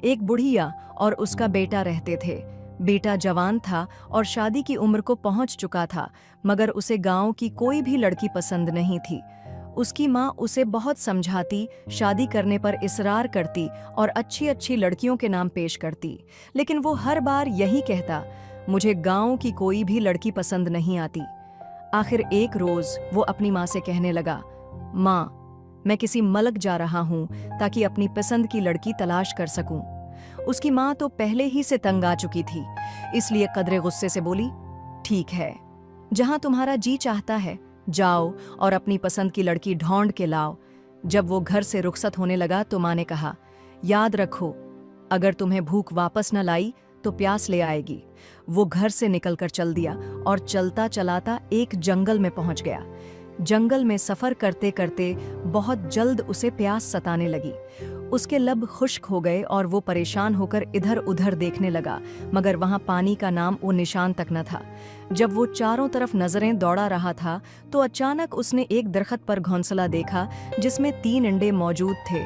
एक बुढ़िया और उसका बेटा रहते थे। बेटा जवान था और शादी की उम्र को पहुंच चुका था, मगर उसे गांव की कोई भी लड़की पसंद नहीं थी। उसकी माँ उसे बहुत समझाती, शादी करने पर इसरार करती और अच्छी अच्छी लड़कियों के नाम पेश करती, लेकिन वो हर बार यही कहता, मुझे गांव की कोई भी लड़की पसंद नहीं आती। आखिर एक रोज वो अपनी माँ से कहने लगा, माँ, मैं किसी मलक जा रहा हूँ ताकि अपनी पसंद की लड़की तलाश कर सकूं। उसकी माँ तो पहले ही से तंग आ चुकी थी, इसलिए कदरे गुस्से से बोली, ठीक है, जहां तुम्हारा जी चाहता है जाओ और अपनी पसंद की लड़की ढूंढ के लाओ। जब वो घर से रुखसत होने लगा तो माँ ने कहा, याद रखो, अगर तुम्हें भूख वापस न लाई तो प्यास ले आएगी। वो घर से निकलकर चल दिया और चलता चलाता एक जंगल में पहुंच गया। जंगल में सफर करते करते बहुत जल्द उसे प्यास सताने लगी। उसके लब खुश्क हो गए और वो परेशान होकर इधर उधर देखने लगा, मगर वहां पानी का नाम वो निशान तक न था। जब वो चारों तरफ नजरें दौड़ा रहा था तो अचानक उसने एक दरख्त पर घोंसला देखा जिसमें 3 अंडे मौजूद थे।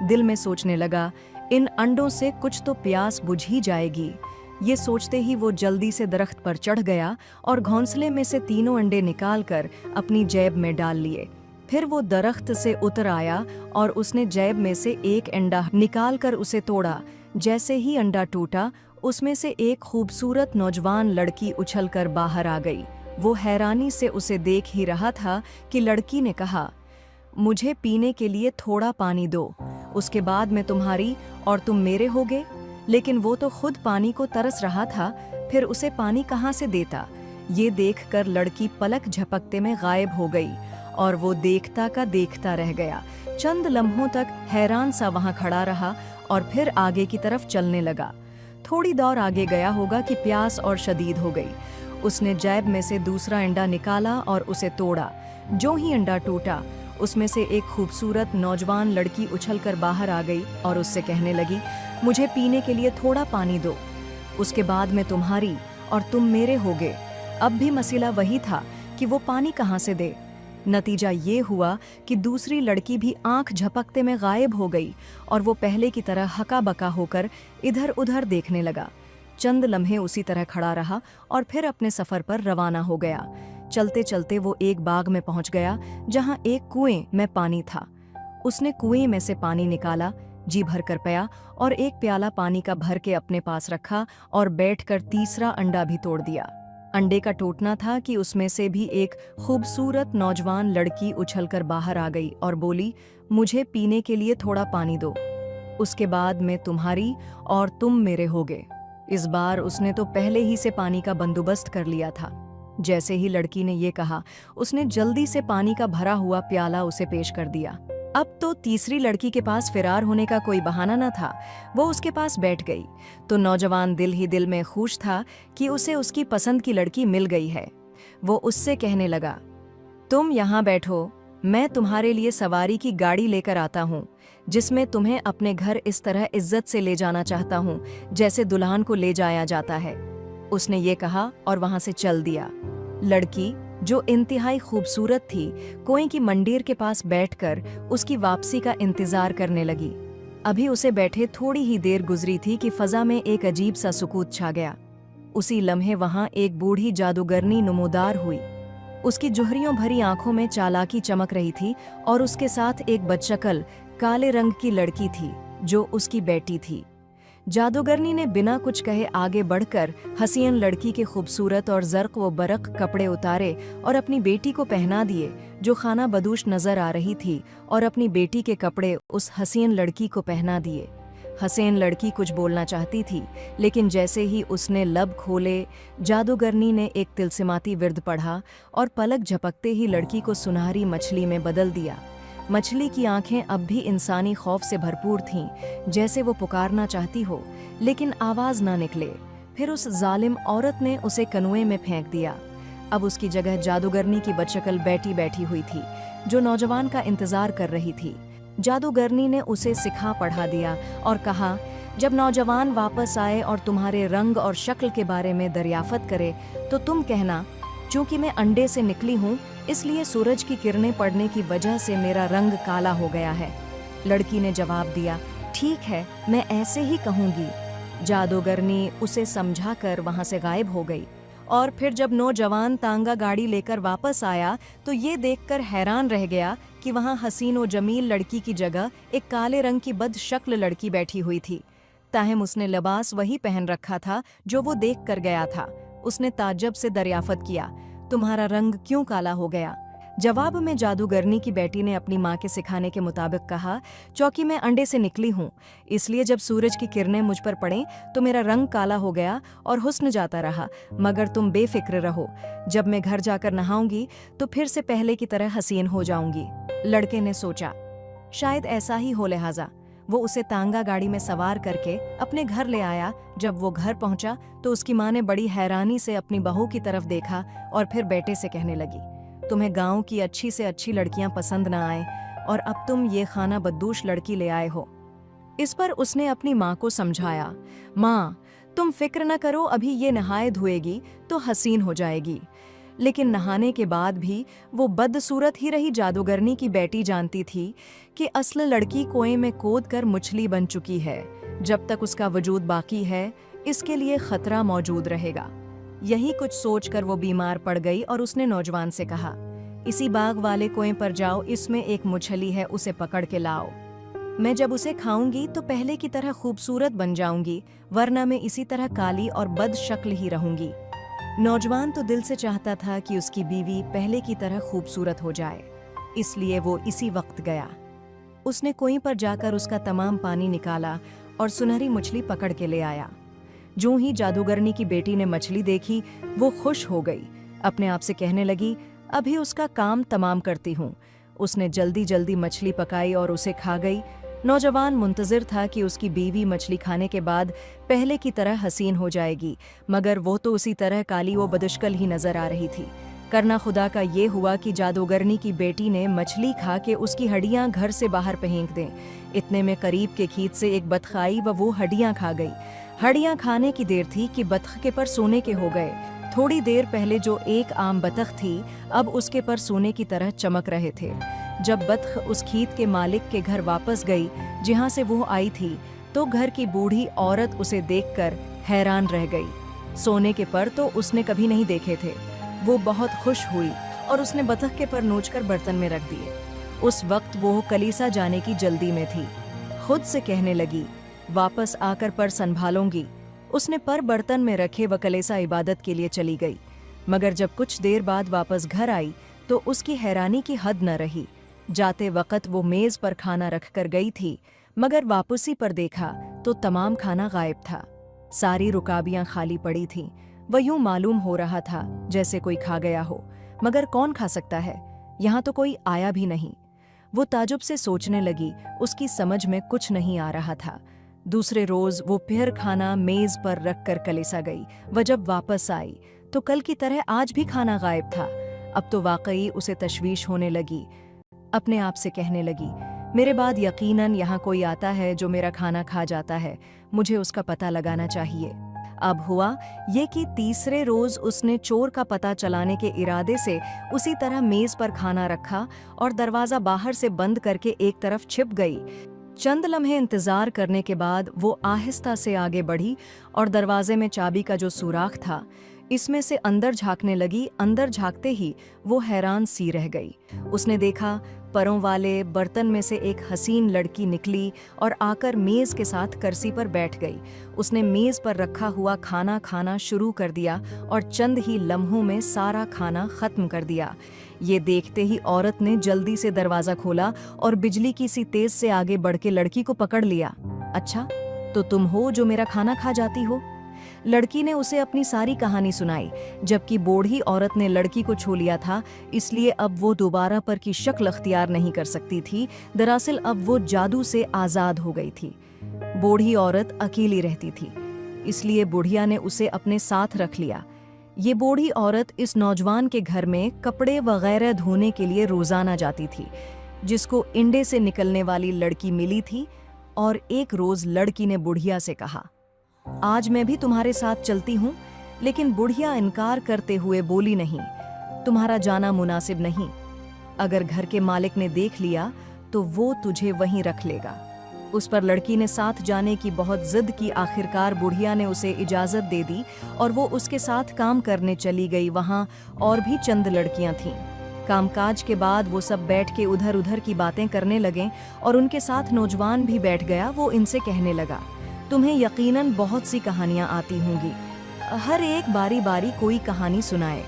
दिल में सोचने लगा, इन अंडों से कुछ तो प्यास बुझ ही जाएगी। ये सोचते ही वो जल्दी से दरख्त पर चढ़ गया और घोंसले में से तीनों अंडे निकालकर अपनी जेब में डाल लिए। फिर वो दरख्त से उतर आया और उसने जेब में से एक अंडा निकालकर उसे तोड़ा। जैसे ही अंडा टूटा, उसमें से एक खूबसूरत नौजवान लड़की उछलकर बाहर आ गई। वो हैरानी से उसे देख ही रहा था कि लड़की ने कहा, मुझे पीने के लिए थोड़ा पानी दो, उसके बाद मैं तुम्हारी और तुम मेरे होगे। लेकिन वो तो खुद पानी को तरस रहा था, फिर उसे पानी कहाँ से देता। ये देखकर लड़की पलक झपकते में गायब हो गई और वो देखता का देखता रह गया। चंद लम्हों तक हैरान सा वहां खड़ा रहा और फिर आगे की तरफ चलने लगा। थोड़ी दौर आगे गया होगा कि प्यास और शदीद हो गई। उसने जेब में से दूसरा अंडा निकाला और उसे तोड़ा। जो ही अंडा टूटा, उसमें से एक खूबसूरत नौजवान लड़की उछलकर बाहर आ गई और उससे कहने लगी, मुझे पीने के लिए थोड़ा पानी दो, उसके बाद मैं तुम्हारी और तुम मेरे होगे। अब भी मसला वही था कि वो पानी कहाँ से दे। नतीजा ये हुआ कि दूसरी लड़की भी आंख झपकते में गायब हो गई और वो पहले की तरह हका बका होकर इधर उधर देखने लगा। चंद लम्हे उसी तरह खड़ा रहा और फिर अपने सफर पर रवाना हो गया। चलते चलते वो एक बाग में पहुंच गया जहां एक कुएं में पानी था। उसने कुएं में से पानी निकाला, जी भर कर पिया और एक प्याला पानी का भर के अपने पास रखा और बैठकर तीसरा अंडा भी तोड़ दिया। अंडे का टूटना था कि उसमें से भी एक खूबसूरत नौजवान लड़की उछलकर बाहर आ गई और बोली, मुझे पीने के लिए थोड़ा पानी दो, उसके बाद मैं तुम्हारी और तुम मेरे होगे। इस बार उसने तो पहले ही से पानी का बंदोबस्त कर लिया था। जैसे ही लड़की ने ये कहा, उसने जल्दी से पानी का भरा हुआ प्याला उसे पेश कर दिया। अब तो तीसरी लड़की के पास फरार होने का कोई बहाना न था। वो उसके पास बैठ गई तो नौजवान दिल ही दिल में खुश था कि उसे उसकी पसंद की लड़की मिल गई है। वो उससे कहने लगा, तुम यहाँ बैठो, मैं तुम्हारे लिए सवारी की गाड़ी लेकर आता हूँ, जिसमें तुम्हें अपने घर इस तरह इज्जत से ले जाना चाहता हूँ जैसे दुल्हन को ले जाया जाता है। उसने ये कहा और वहां से चल दिया। लड़की, जो इंतहाई खूबसूरत थी, कुएं की मंडीर के पास बैठकर उसकी वापसी का इंतजार करने लगी। अभी उसे बैठे थोड़ी ही देर गुजरी थी कि फजा में एक अजीब सा सुकूत छा गया। उसी लम्हे वहां एक बूढ़ी जादूगरनी नमूदार हुई। उसकी जुहरियों भरी आंखों में चालाकी चमक रही थी और उसके साथ एक बदशक्ल काले रंग की लड़की थी जो उसकी बेटी थी। जादूगरनी ने बिना कुछ कहे आगे बढ़कर हसीन लड़की के खूबसूरत और जर्क व बरक कपड़े उतारे और अपनी बेटी को पहना दिए, जो खाना बदूश नजर आ रही थी, और अपनी बेटी के कपड़े उस हसीन लड़की को पहना दिए। हसीन लड़की कुछ बोलना चाहती थी, लेकिन जैसे ही उसने लब खोले, जादूगरनी ने एक तिलसिमाती विर्द पढ़ा और पलक झपकते ही लड़की को सुनहरी मछली में बदल दिया। मछली की आंखें अब भी इंसानी खौफ से भरपूर थीं, जैसे वो पुकारना चाहती हो, लेकिन आवाज ना निकले। फिर उस जालिम औरत ने उसे कनुए में फेंक दिया। अब उसकी जगह जादूगरनी की बदशक्ल बेटी बैठी हुई थी, जो नौजवान का इंतजार कर रही थी। जादूगरनी ने उसे सिखा पढ़ा दिया और कहा, जब नौजवान वापस आए और तुम्हारे रंग और शक्ल के बारे में दरियाफत करे तो तुम कहना, चूंकि मैं अंडे से निकली हूँ इसलिए सूरज की किरणें पड़ने की वजह से मेरा रंग काला हो गया है। लड़की ने जवाब दिया, ठीक है, मैं ऐसे ही कहूंगी। जादूगरनी उसे समझाकर वहां से गायब हो गई। और फिर जब नौजवान तांगा गाड़ी लेकर वापस आया तो ये देखकर हैरान रह गया कि वहां हसीन और जमील लड़की की जगह एक काले रंग की बदशक्ल लड़की बैठी हुई थी। ताहम उसने लिबास वही पहन रखा था जो वो देख कर गया था। उसने ताज्जुब से दरियाफत किया, तुम्हारा रंग क्यों काला हो गया? जवाब में जादूगरनी की बेटी ने अपनी माँ के सिखाने के मुताबिक कहा, चौंकि मैं अंडे से निकली हूँ, इसलिए जब सूरज की किरणें मुझ पर पड़ें तो मेरा रंग काला हो गया और हुस्न जाता रहा। मगर तुम बेफिक्र रहो, जब मैं घर जाकर नहाऊंगी तो फिर से पहले की तरह हसीन हो जाऊंगी। लड़के ने सोचा, शायद ऐसा ही हो, लिहाजा वो उसे तांगा गाड़ी में सवार करके अपने घर ले आया। जब वो घर पहुंचा तो उसकी माँ ने बड़ी हैरानी से अपनी बहू की तरफ देखा और फिर बेटे से कहने लगी, तुम्हें गांव की अच्छी से अच्छी लड़कियां पसंद न आए और अब तुम ये खाना बदूश लड़की ले आए हो। इस पर उसने अपनी माँ को समझाया, माँ तुम फिक्र न करो, अभी ये नहाए धोएगी तो हसीन हो जाएगी। लेकिन नहाने के बाद भी वो बदसूरत ही रही। जादूगरनी की बेटी जानती थी कि असल लड़की कुएं में कूद कर मछली बन चुकी है। जब तक उसका वजूद बाकी है इसके लिए खतरा मौजूद रहेगा। यही कुछ सोचकर वो बीमार पड़ गई और उसने नौजवान से कहा, इसी बाग वाले कुएं पर जाओ, इसमें एक मछली है, उसे पकड़ के लाओ। मैं जब उसे खाऊंगी तो पहले की तरह खूबसूरत बन जाऊंगी, वरना मैं इसी तरह काली और बदशक्ल ही रहूंगी। नौजवान तो दिल से चाहता था कि उसकी बीवी पहले की तरह खूबसूरत हो जाए, इसलिए वो इसी वक्त गया। उसने कुएं पर जाकर उसका तमाम पानी निकाला और सुनहरी मछली पकड़ के ले आया। जो ही जादूगरनी की बेटी ने मछली देखी वो खुश हो गई, अपने आप से कहने लगी, अभी उसका काम तमाम करती हूँ। उसने जल्दी जल्दी मछली पकाई और उसे खा गई। नौजवान मुंतजिर था कि उसकी बीवी मछली खाने के बाद पहले की तरह हसीन हो जाएगी, मगर वो तो उसी तरह काली व बदशक्ल ही नजर आ रही थी। करना खुदा का ये हुआ कि जादूगरनी की बेटी ने मछली खा के उसकी हड्डियां घर से बाहर फेंक दें। इतने में करीब के खेत से एक बतख आई व वो हड्डियां खा गई। हड्डियां खाने की देर थी कि बतख के पर सोने के हो गए। थोड़ी देर पहले जो एक आम बतख थी अब उसके पर सोने की तरह चमक रहे थे। जब बतख उस खेत के मालिक के घर वापस गई जहां से वो आई थी तो घर की बूढ़ी औरत उसे देखकर हैरान रह गई। सोने के पर तो उसने कभी नहीं देखे थे। वो बहुत खुश हुई और उसने बतख के पर नोचकर बर्तन में रख दिए। उस वक्त वो कलीसा जाने की जल्दी में थी। खुद से कहने लगी, वापस आकर पर संभालूंगी। उसने पर बर्तन में रखे व कलीसा इबादत के लिए चली गई। मगर जब कुछ देर बाद वापस घर आई तो उसकी हैरानी की हद न रही। जाते वक्त वो मेज पर खाना रख कर गई थी, मगर वापसी पर देखा तो तमाम खाना गायब था। सारी रुकाबियां खाली पड़ी थीं। वह यूं मालूम हो रहा था जैसे कोई खा गया हो, मगर कौन खा सकता है? यहाँ तो कोई आया भी नहीं। वो ताजुब से सोचने लगी, उसकी समझ में कुछ नहीं आ रहा था। दूसरे रोज वो फिर खाना मेज पर रख कर कलीसा गई। वह जब वापस आई तो कल की तरह आज भी खाना गायब था। अब तो वाकई उसे तशवीश होने लगी। अपने आप से कहने लगी, मेरे बाद यकीनन यहाँ कोई आता है जो मेरा खाना खा जाता है, मुझे उसका पता लगाना चाहिए। अब हुआ ये कि तीसरे रोज उसने चोर का पता चलाने के इरादे से उसी तरह मेज पर खाना रखा और दरवाजा बाहर से बंद करके एक तरफ छिप गई। चंद लम्हे इंतजार करने के बाद वो आहिस्ता से आगे बढ़ी और दरवाजे में चाबी का जो सुराख था इसमें से अंदर झांकने लगी। अंदर झांकते ही वो हैरान सी रह गई। उसने देखा परों वाले बर्तन में से एक हसीन लड़की निकली और आकर मेज के साथ कुर्सी पर बैठ गई। उसने मेज पर रखा हुआ खाना खाना शुरू कर दिया और चंद ही लम्हों में सारा खाना खत्म कर दिया। ये देखते ही औरत ने जल्दी से दरवाजा खोला और बिजली की सी तेज से आगे बढ़ के लड़की को पकड़ लिया। अच्छा, तो तुम हो जो मेरा खाना खा जाती हो? लड़की ने उसे अपनी सारी कहानी सुनाई। जबकि बूढ़ी औरत ने लड़की को छू लिया था, इसलिए अब वो दोबारा पर की शक्ल अख्तियार नहीं कर सकती थी। दरअसल अब वो जादू से आज़ाद हो गई थी। बूढ़ी औरत अकेली रहती थी, इसलिए बुढ़िया ने उसे अपने साथ रख लिया। ये बूढ़ी औरत इस नौजवान के घर में कपड़े वगैरह धोने के लिए रोजाना जाती थी, जिसको इंडे से निकलने वाली लड़की मिली थी। और एक रोज लड़की ने बुढ़िया से कहा, आज मैं भी तुम्हारे साथ चलती हूँ। लेकिन बुढ़िया इनकार करते हुए बोली, नहीं, तुम्हारा जाना मुनासिब नहीं। अगर घर के मालिक ने देख लिया तो वो तुझे वहीं रख लेगा। उस पर लड़की ने साथ जाने की बहुत जिद की। आखिरकार बुढ़िया ने उसे इजाज़त दे दी और वो उसके साथ काम करने चली गई। वहाँ और भी चंद लड़कियाँ थीं। कामकाज के बाद वो सब बैठ के उधर उधर की बातें करने लगे और उनके साथ नौजवान भी बैठ गया। वो इनसे कहने लगा, तुम्हें यकीनन बहुत सी कहानियाँ आती होंगी, हर एक बारी बारी कोई कहानी सुनाए।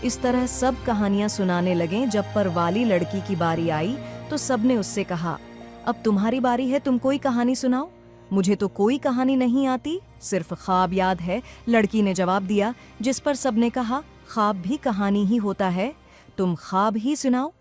इस तरह सब कहानियाँ सुनाने लगे। जब पर वाली लड़की की बारी आई तो सबने उससे कहा, अब तुम्हारी बारी है, तुम कोई कहानी सुनाओ। मुझे तो कोई कहानी नहीं आती, सिर्फ ख्वाब याद है, लड़की ने जवाब दिया। जिस पर सबने कहा, ख्वाब भी कहानी ही होता है, तुम ख्वाब ही सुनाओ।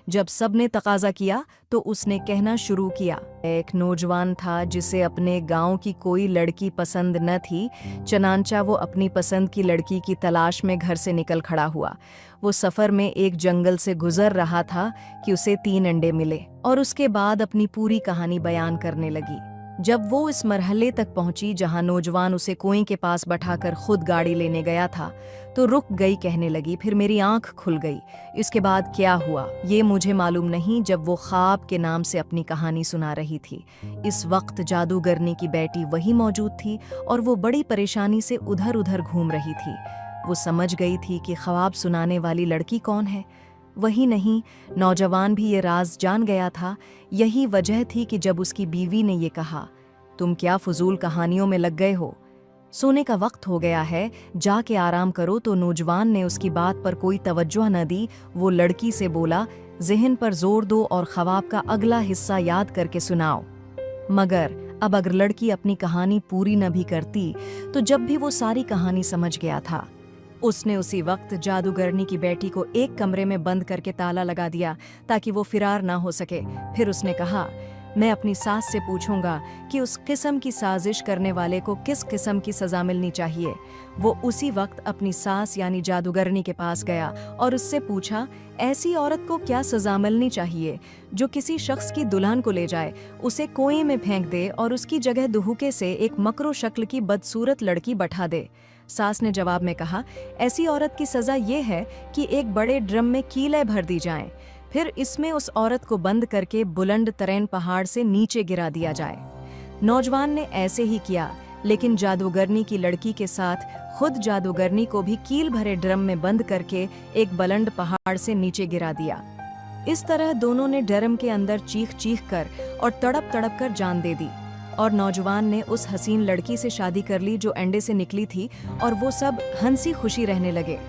जब सबने तकाजा किया तो उसने कहना शुरू किया। एक नौजवान था जिसे अपने गांव की कोई लड़की पसंद न थी। चनांचा वो अपनी पसंद की लड़की की तलाश में घर से निकल खड़ा हुआ। वो सफ़र में एक जंगल से गुजर रहा था कि उसे 3 अंडे मिले और उसके बाद अपनी पूरी कहानी बयान करने लगी। जब वो इस मरहले तक पहुंची जहां नौजवान उसे कुएं के पास बैठाकर खुद गाड़ी लेने गया था, तो रुक गई। कहने लगी, फिर मेरी आंख खुल गई। इसके बाद क्या हुआ ये मुझे मालूम नहीं। जब वो ख्वाब के नाम से अपनी कहानी सुना रही थी, इस वक्त जादूगरनी की बेटी वही मौजूद थी और वो बड़ी परेशानी से उधर उधर घूम रही थी। वो समझ गई थी कि ख्वाब सुनाने वाली लड़की कौन है। वही नहीं, नौजवान भी ये राज जान गया था। यही वजह थी कि जब उसकी बीवी ने ये कहा, तुम क्या फजूल कहानियों में लग गए हो, सोने का वक्त हो गया है, जाके आराम करो, तो नौजवान ने उसकी बात पर कोई तवज्जो न दी। वो लड़की से बोला, ज़हन पर जोर दो और ख्वाब का अगला हिस्सा याद करके सुनाओ। मगर अब अगर लड़की अपनी कहानी पूरी न भी करती तो जब भी वो सारी कहानी समझ गया था, उसने उसी वक्त जादूगरनी की बेटी को एक कमरे में बंद करके ताला लगा दिया ताकि वो फिरार ना हो सके। फिर उसने कहा, मैं अपनी सास से पूछूंगा कि उस किस्म की साजिश करने वाले को किस किस्म की सज़ा मिलनी चाहिए। वो उसी वक्त अपनी सास यानी जादूगरनी के पास गया और उससे पूछा, ऐसी औरत को क्या सज़ा मिलनी चाहिए जो किसी शख्स की दुल्हन को ले जाए, उसे कुएं में फेंक दे और उसकी जगह दुहुके से एक मकरो शक्ल की बदसूरत लड़की बैठा दे। सास ने जवाब में कहा, ऐसी औरत की सज़ा ये है कि एक बड़े ड्रम में कीलें भर दी जाएं, फिर इसमें उस औरत को बंद करके बुलंद तरीन पहाड़ से नीचे गिरा दिया जाए। नौजवान ने ऐसे ही किया, लेकिन जादूगरनी की लड़की के साथ खुद जादूगरनी को भी कील भरे ड्रम में बंद करके एक बुलंद पहाड़ से नीचे गिरा दिया। इस तरह दोनों ने ड्रम के अंदर चीख चीख कर और तड़प तड़प कर जान दे दी और नौजवान ने उस हसीन लड़की से शादी कर ली जो अंडे से निकली थी और वो सब हंसी खुशी रहने लगे।